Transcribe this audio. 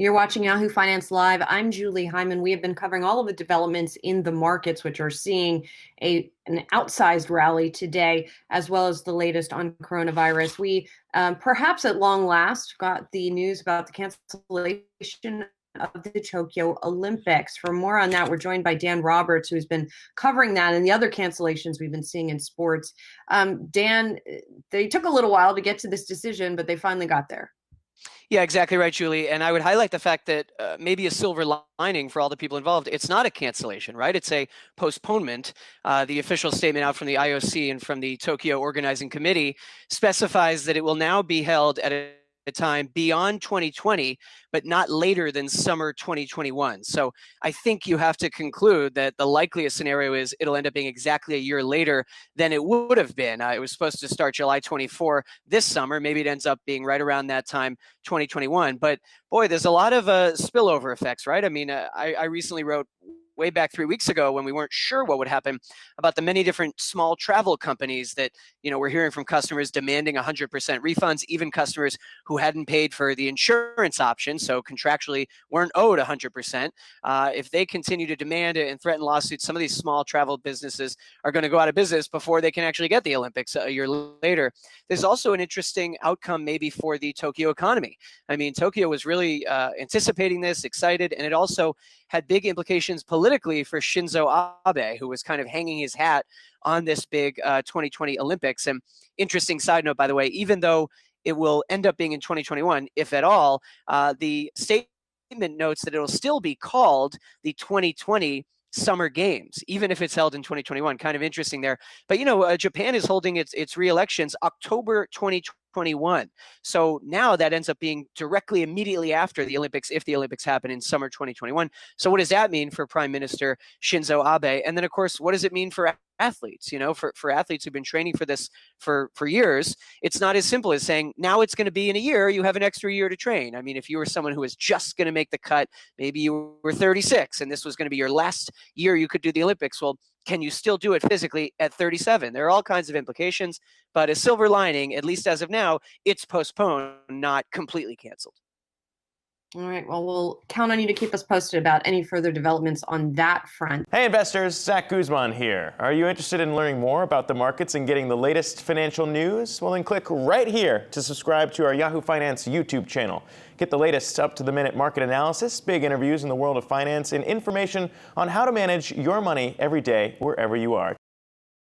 You're watching Yahoo Finance Live. I'm Julie Hyman. We have been covering all of the developments in the markets, which are seeing an outsized rally today, as well as the latest on coronavirus. We perhaps at long last got the news about the cancellation of the Tokyo Olympics. For more on that, we're joined by Dan Roberts, who's been covering that and the other cancellations we've been seeing in sports. Dan, they took a little while to get to this decision, but they finally got there. Yeah, exactly right, Julie. And I would highlight the fact that maybe a silver lining for all the people involved, it's not a cancellation, right? It's a postponement. The official statement out from the IOC and from the Tokyo Organizing Committee specifies that it will now be held at a time beyond 2020, but not later than summer 2021. So I think you have to conclude that the likeliest scenario is it'll end up being exactly a year later than it would have been. It was supposed to start July 24 this summer. Maybe it ends up being right around that time, 2021. But boy, there's a lot of spillover effects, right? I mean, I recently wrote way back 3 weeks ago when we weren't sure what would happen about the many different small travel companies that, we're hearing from customers demanding 100% refunds, even customers who hadn't paid for the insurance option, so contractually weren't owed 100%. If they continue to demand it and threaten lawsuits, some of these small travel businesses are going to go out of business before they can actually get the Olympics a year later. There's also an interesting outcome maybe for the Tokyo economy. I mean, Tokyo was really anticipating this, excited, and it also had big implications politically for Shinzo Abe, who was kind of hanging his hat on this big 2020 Olympics. And interesting side note, by the way, even though it will end up being in 2021, if at all, the statement notes that it will still be called the 2020 Summer Games, even if it's held in 2021. Kind of interesting there. But, Japan is holding its re-elections October 2021. So now that ends up being directly immediately after the Olympics, if the Olympics happen in summer 2021. So what does that mean for Prime Minister Shinzo Abe? And then, of course, what does it mean for athletes? For athletes who've been training for this for years, it's not as simple as saying, now it's going to be in a year, you have an extra year to train. I mean, if you were someone who was just going to make the cut, maybe you were 36 and this was going to be your last year you could do the Olympics. Well, can you still do it physically at 37? There are all kinds of implications, but a silver lining, at least as of now, it's postponed, not completely canceled. All right. Well, we'll count on you to keep us posted about any further developments on that front. Hey investors, Zach Guzman here. Are you interested in learning more about the markets and getting the latest financial news? Well, then click right here to subscribe to our Yahoo Finance YouTube channel. Get the latest up-to-the-minute market analysis, big interviews in the world of finance, and information on how to manage your money every day wherever you are.